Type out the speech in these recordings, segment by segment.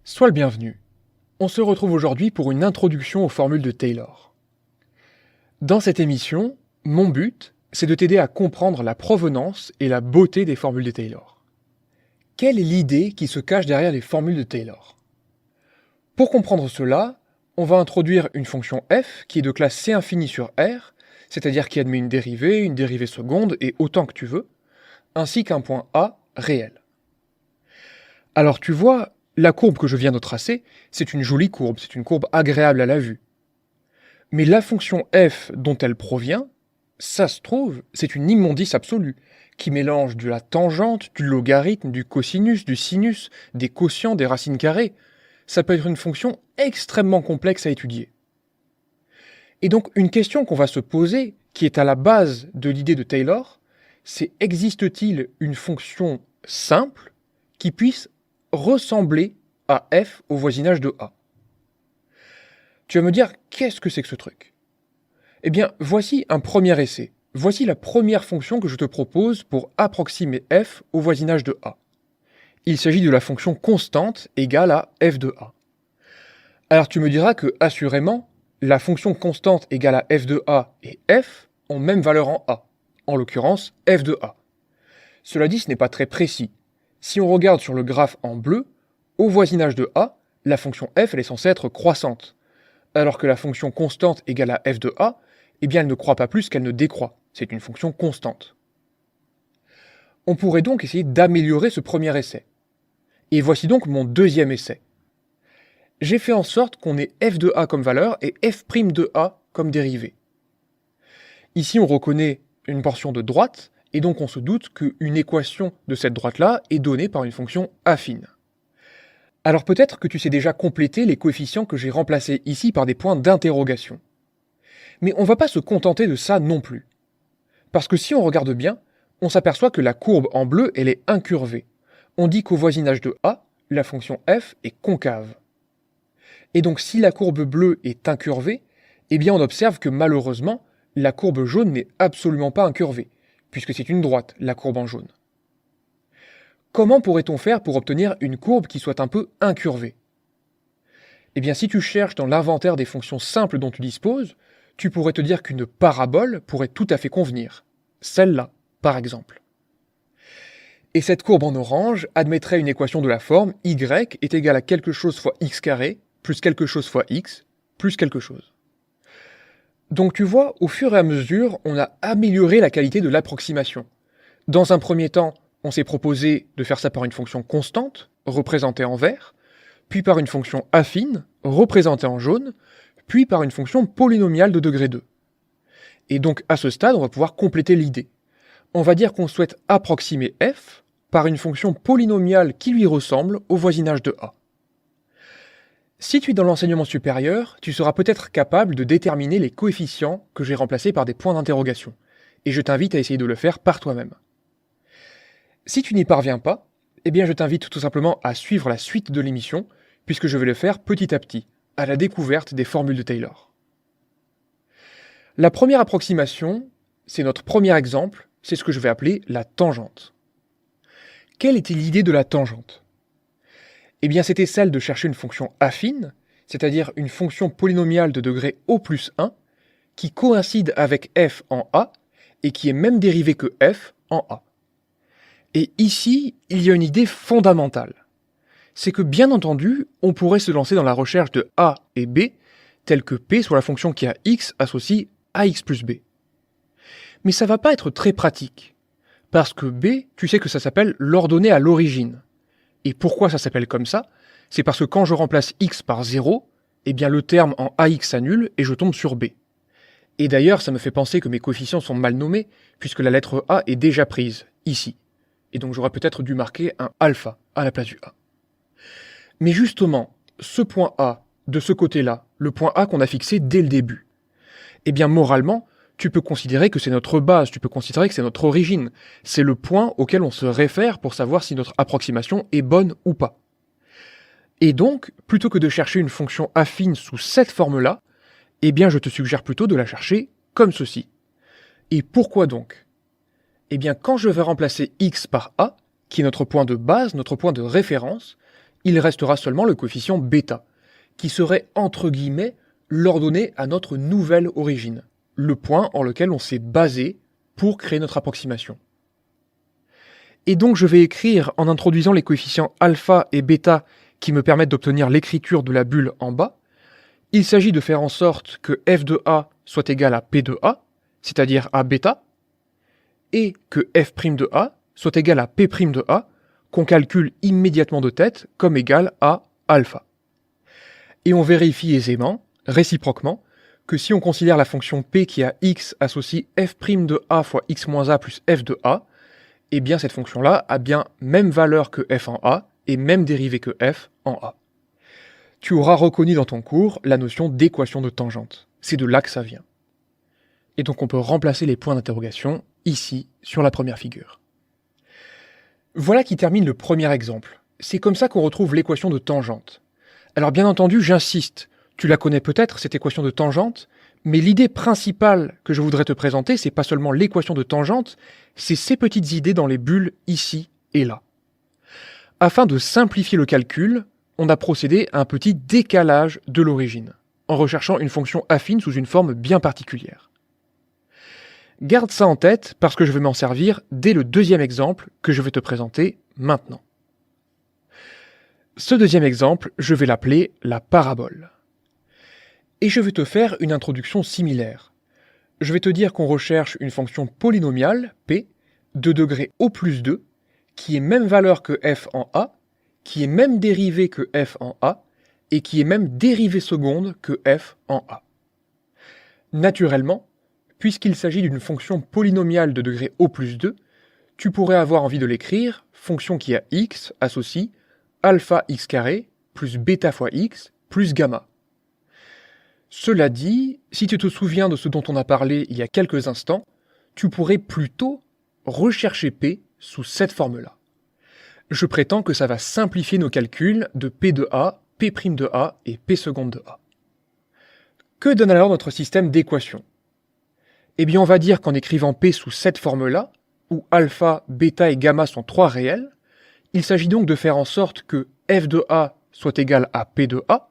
Sois le bienvenu. On se retrouve aujourd'hui pour une introduction aux formules de Taylor. Dans cette émission, mon but, c'est de t'aider à comprendre la provenance et la beauté des formules de Taylor. Quelle est l'idée qui se cache derrière les formules de Taylor? Pour comprendre cela, on va introduire une fonction f qui est de classe C infini sur R, c'est-à-dire qui admet une dérivée seconde et autant que tu veux, ainsi qu'un point A réel. Alors tu vois, la courbe que je viens de tracer, c'est une jolie courbe, c'est une courbe agréable à la vue. Mais la fonction f dont elle provient, ça se trouve, c'est une immondice absolue, qui mélange de la tangente, du logarithme, du cosinus, du sinus, des quotients, des racines carrées. Ça peut être une fonction extrêmement complexe à étudier. Et donc une question qu'on va se poser, qui est à la base de l'idée de Taylor, c'est existe-t-il une fonction simple qui puisse ressembler à f au voisinage de A? Tu vas me dire, qu'est-ce que c'est que ce truc? Eh bien, voici un premier essai. Voici la première fonction que je te propose pour approximer f au voisinage de A. Il s'agit de la fonction constante égale à f de A. Alors tu me diras que, assurément, la fonction constante égale à f de A et f ont même valeur en A, en l'occurrence f de A. Cela dit, ce n'est pas très précis. Si on regarde sur le graphe en bleu, au voisinage de A, la fonction f elle est censée être croissante, alors que la fonction constante égale à f de A, eh bien elle ne croît pas plus qu'elle ne décroît. C'est une fonction constante. On pourrait donc essayer d'améliorer ce premier essai. Et voici donc mon deuxième essai. J'ai fait en sorte qu'on ait f de A comme valeur et f' de A comme dérivée. Ici on reconnaît une portion de droite, et donc on se doute qu'une équation de cette droite-là est donnée par une fonction affine. Alors peut-être que tu sais déjà compléter les coefficients que j'ai remplacés ici par des points d'interrogation. Mais on ne va pas se contenter de ça non plus. Parce que si on regarde bien, on s'aperçoit que la courbe en bleu, elle est incurvée. On dit qu'au voisinage de A, la fonction f est concave. Et donc si la courbe bleue est incurvée, eh bien on observe que malheureusement, la courbe jaune n'est absolument pas incurvée, puisque c'est une droite, la courbe en jaune. Comment pourrait-on faire pour obtenir une courbe qui soit un peu incurvée? Eh bien, si tu cherches dans l'inventaire des fonctions simples dont tu disposes, tu pourrais te dire qu'une parabole pourrait tout à fait convenir. Celle-là, par exemple. Et cette courbe en orange admettrait une équation de la forme y est égal à quelque chose fois x carré, plus quelque chose fois x, plus quelque chose. Donc tu vois, au fur et à mesure, on a amélioré la qualité de l'approximation. Dans un premier temps, on s'est proposé de faire ça par une fonction constante, représentée en vert, puis par une fonction affine, représentée en jaune, puis par une fonction polynomiale de degré 2. Et donc à ce stade, on va pouvoir compléter l'idée. On va dire qu'on souhaite approximer f par une fonction polynomiale qui lui ressemble au voisinage de A. Si tu es dans l'enseignement supérieur, tu seras peut-être capable de déterminer les coefficients que j'ai remplacés par des points d'interrogation, et je t'invite à essayer de le faire par toi-même. Si tu n'y parviens pas, eh bien je t'invite tout simplement à suivre la suite de l'émission, puisque je vais le faire petit à petit, à la découverte des formules de Taylor. La première approximation, c'est notre premier exemple, c'est ce que je vais appeler la tangente. Quelle était l'idée de la tangente? Eh bien c'était celle de chercher une fonction affine, c'est-à-dire une fonction polynomiale de degré O plus 1, qui coïncide avec f en A, et qui est même dérivée que f en A. Et ici, il y a une idée fondamentale. C'est que bien entendu, on pourrait se lancer dans la recherche de A et B, telle que P soit la fonction qui a x associe à x plus B. Mais ça va pas être très pratique. Parce que B, tu sais que ça s'appelle l'ordonnée à l'origine. Et pourquoi ça s'appelle comme ça? C'est parce que quand je remplace x par 0, eh bien le terme en ax s'annule et je tombe sur B. Et d'ailleurs, ça me fait penser que mes coefficients sont mal nommés, puisque la lettre A est déjà prise, ici. Et donc j'aurais peut-être dû marquer un alpha à la place du A. Mais justement, ce point A, de ce côté-là, le point A qu'on a fixé dès le début, eh bien moralement, tu peux considérer que c'est notre base, tu peux considérer que c'est notre origine. C'est le point auquel on se réfère pour savoir si notre approximation est bonne ou pas. Et donc, plutôt que de chercher une fonction affine sous cette forme-là, eh bien je te suggère plutôt de la chercher comme ceci. Et pourquoi donc? Eh bien, quand je vais remplacer x par a, qui est notre point de base, notre point de référence, il restera seulement le coefficient bêta, qui serait entre guillemets l'ordonnée à notre nouvelle origine, le point en lequel on s'est basé pour créer notre approximation. Et donc je vais écrire en introduisant les coefficients alpha et bêta qui me permettent d'obtenir l'écriture de la bulle en bas. Il s'agit de faire en sorte que f de a soit égal à p de a, c'est-à-dire à bêta, et que f' de a soit égal à p' de a, qu'on calcule immédiatement de tête comme égal à alpha. Et on vérifie aisément, réciproquement, que si on considère la fonction p qui a x associe f' de a fois x moins a plus f de a, eh bien cette fonction-là a bien même valeur que f en a et même dérivée que f en a. Tu auras reconnu dans ton cours la notion d'équation de tangente. C'est de là que ça vient. Et donc on peut remplacer les points d'interrogation ici sur la première figure. Voilà qui termine le premier exemple. C'est comme ça qu'on retrouve l'équation de tangente. Alors bien entendu, j'insiste, tu la connais peut-être cette équation de tangente, mais l'idée principale que je voudrais te présenter, c'est pas seulement l'équation de tangente, c'est ces petites idées dans les bulles ici et là. Afin de simplifier le calcul, on a procédé à un petit décalage de l'origine, en recherchant une fonction affine sous une forme bien particulière. Garde ça en tête parce que je vais m'en servir dès le deuxième exemple que je vais te présenter maintenant. Ce deuxième exemple, je vais l'appeler la parabole. Et je vais te faire une introduction similaire. Je vais te dire qu'on recherche une fonction polynomiale, p, de degré au plus 2, qui est même valeur que f en a, qui est même dérivée que f en a, et qui est même dérivée seconde que f en a. Naturellement, puisqu'il s'agit d'une fonction polynomiale de degré au plus 2, tu pourrais avoir envie de l'écrire, fonction qui a x associe alpha x carré plus bêta fois x plus gamma. Cela dit, si tu te souviens de ce dont on a parlé il y a quelques instants, tu pourrais plutôt rechercher p sous cette forme-là. Je prétends que ça va simplifier nos calculs de p de a, p' de a et p seconde de a. Que donne alors notre système d'équations ? Eh bien on va dire qu'en écrivant p sous cette forme-là, où alpha, bêta et gamma sont trois réels, il s'agit donc de faire en sorte que f de a soit égal à p de a,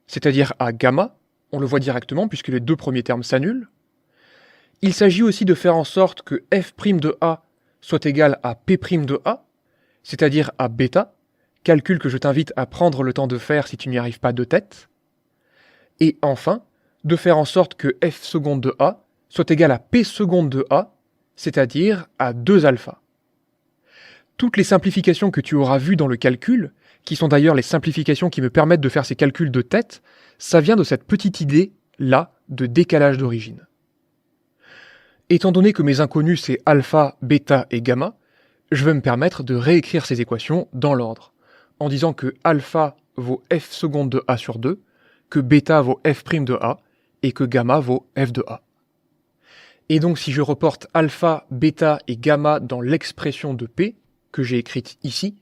c'est-à-dire à gamma, on le voit directement puisque les deux premiers termes s'annulent. Il s'agit aussi de faire en sorte que f' de a soit égal à p' de a, c'est-à-dire à bêta, calcul que je t'invite à prendre le temps de faire si tu n'y arrives pas de tête. Et enfin, de faire en sorte que f seconde de a soit égal à p seconde de a, c'est-à-dire à 2 alpha. Toutes les simplifications que tu auras vues dans le calcul, qui sont d'ailleurs les simplifications qui me permettent de faire ces calculs de tête, ça vient de cette petite idée-là de décalage d'origine. Étant donné que mes inconnus c'est alpha, bêta et gamma, je vais me permettre de réécrire ces équations dans l'ordre, en disant que alpha vaut f seconde de a sur 2, que bêta vaut f' de a, et que gamma vaut f de a. Et donc si je reporte alpha, bêta et gamma dans l'expression de p, que j'ai écrite ici,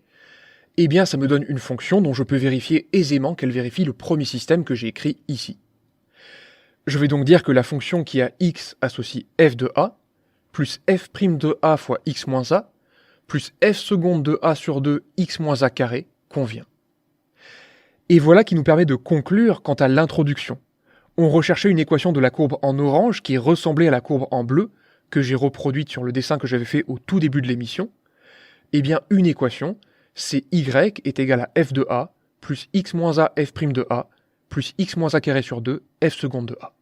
eh bien ça me donne une fonction dont je peux vérifier aisément qu'elle vérifie le premier système que j'ai écrit ici. Je vais donc dire que la fonction qui a x associe f de a, plus f' de a fois x moins a, plus f seconde de a sur 2 x moins a carré convient. Et voilà qui nous permet de conclure quant à l'introduction. On recherchait une équation de la courbe en orange qui ressemblait à la courbe en bleu, que j'ai reproduite sur le dessin que j'avais fait au tout début de l'émission. Eh bien, une équation, c'est y est égal à f de a, plus x moins a f' de a, plus x moins a carré sur 2 f seconde de a.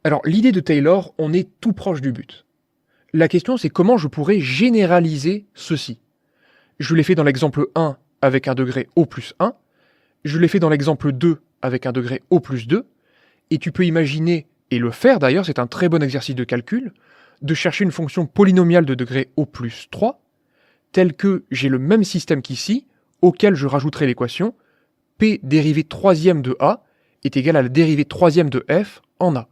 Alors, l'idée de Taylor, on est tout proche du but. La question, c'est comment je pourrais généraliser ceci. Je l'ai fait dans l'exemple 1 avec un degré au plus 1, je l'ai fait dans l'exemple 2 avec un degré au plus 2, et tu peux imaginer, et le faire d'ailleurs, c'est un très bon exercice de calcul, de chercher une fonction polynomiale de degré au plus 3, telle que j'ai le même système qu'ici, auquel je rajouterai l'équation p dérivée troisième de a est égal à la dérivée troisième de f en a.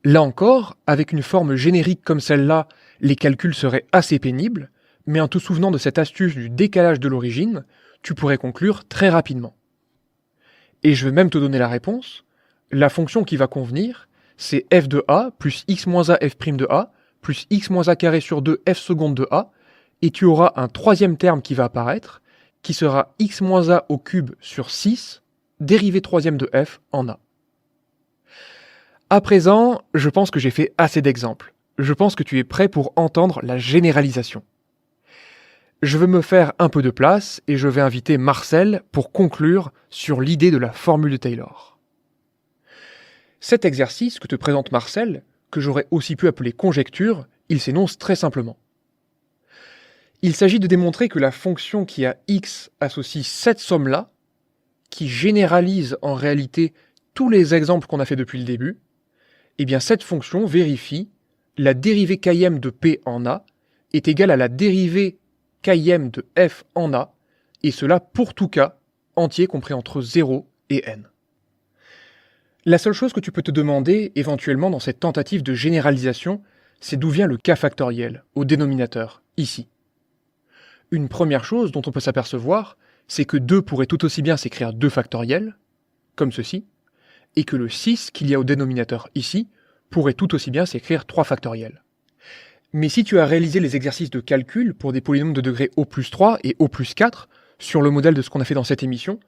Là encore, avec une forme générique comme celle-là, les calculs seraient assez pénibles, mais en te souvenant de cette astuce du décalage de l'origine, tu pourrais conclure très rapidement. Et je vais même te donner la réponse. La fonction qui va convenir, c'est f de a plus x moins a f' de a plus x moins a carré sur 2 f seconde de a, et tu auras un troisième terme qui va apparaître, qui sera x moins a au cube sur 6, dérivée troisième de f en a. À présent, je pense que j'ai fait assez d'exemples. Je pense que tu es prêt pour entendre la généralisation. Je vais me faire un peu de place et je vais inviter Marcel pour conclure sur l'idée de la formule de Taylor. Cet exercice que te présente Marcel, que j'aurais aussi pu appeler conjecture, il s'énonce très simplement. Il s'agit de démontrer que la fonction qui a x associe cette somme-là, qui généralise en réalité tous les exemples qu'on a fait depuis le début, eh bien cette fonction vérifie la dérivée km de p en a est égale à la dérivée km de f en a, et cela pour tout cas entier compris entre 0 et n. La seule chose que tu peux te demander éventuellement dans cette tentative de généralisation, c'est d'où vient le k factoriel au dénominateur, ici. Une première chose dont on peut s'apercevoir, c'est que 2 pourrait tout aussi bien s'écrire 2 factoriel, comme ceci, et que le 6 qu'il y a au dénominateur ici pourrait tout aussi bien s'écrire 3 factoriel. Mais si tu as réalisé les exercices de calcul pour des polynômes de degré O plus 3 et O plus 4, sur le modèle de ce qu'on a fait dans cette émission,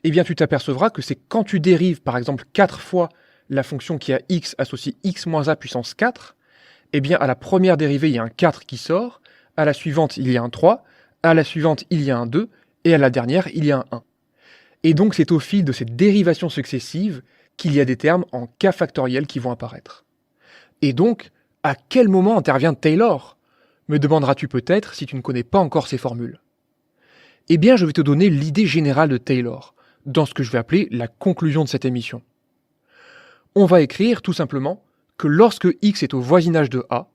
eh bien tu t'apercevras que c'est quand tu dérives par exemple 4 fois la fonction qui a x associe x moins a puissance 4, eh bien à la première dérivée il y a un 4 qui sort, à la suivante il y a un 3, à la suivante il y a un 2, et à la dernière il y a un 1. Et donc c'est au fil de ces dérivations successives qu'il y a des termes en k factoriel qui vont apparaître. Et donc, à quel moment intervient Taylor ? Me demanderas-tu peut-être si tu ne connais pas encore ces formules. Eh bien, je vais te donner l'idée générale de Taylor, dans ce que je vais appeler la conclusion de cette émission. On va écrire tout simplement que lorsque x est au voisinage de a,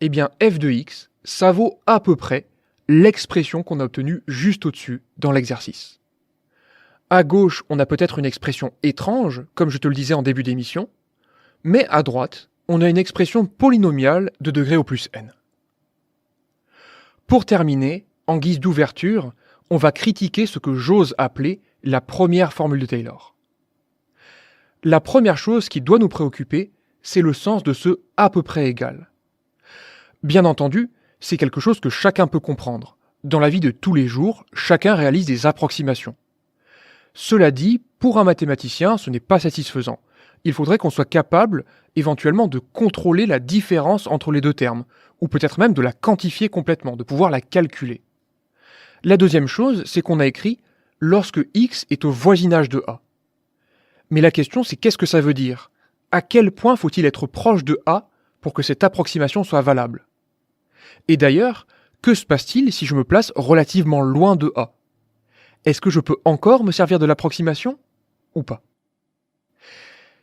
eh bien f de x, ça vaut à peu près l'expression qu'on a obtenue juste au-dessus dans l'exercice. À gauche, on a peut-être une expression étrange, comme je te le disais en début d'émission, mais à droite, on a une expression polynomiale de degré au plus n. Pour terminer, en guise d'ouverture, on va critiquer ce que j'ose appeler la première formule de Taylor. La première chose qui doit nous préoccuper, c'est le sens de ce « à peu près égal ». Bien entendu, c'est quelque chose que chacun peut comprendre. Dans la vie de tous les jours, chacun réalise des approximations. Cela dit, pour un mathématicien, ce n'est pas satisfaisant. Il faudrait qu'on soit capable, éventuellement, de contrôler la différence entre les deux termes, ou peut-être même de la quantifier complètement, de pouvoir la calculer. La deuxième chose, c'est qu'on a écrit « lorsque x est au voisinage de a ». Mais la question, c'est qu'est-ce que ça veut dire ? À quel point faut-il être proche de a pour que cette approximation soit valable ? Et d'ailleurs, que se passe-t-il si je me place relativement loin de a ? Est-ce que je peux encore me servir de l'approximation ou pas ?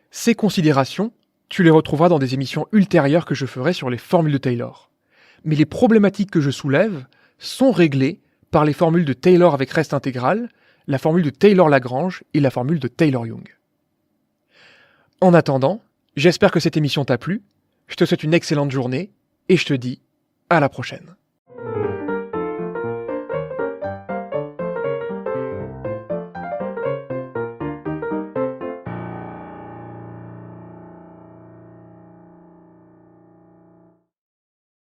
Ces considérations, tu les retrouveras dans des émissions ultérieures que je ferai sur les formules de Taylor. Mais les problématiques que je soulève sont réglées par les formules de Taylor avec reste intégral, la formule de Taylor-Lagrange et la formule de Taylor-Young. En attendant, j'espère que cette émission t'a plu, je te souhaite une excellente journée et je te dis à la prochaine.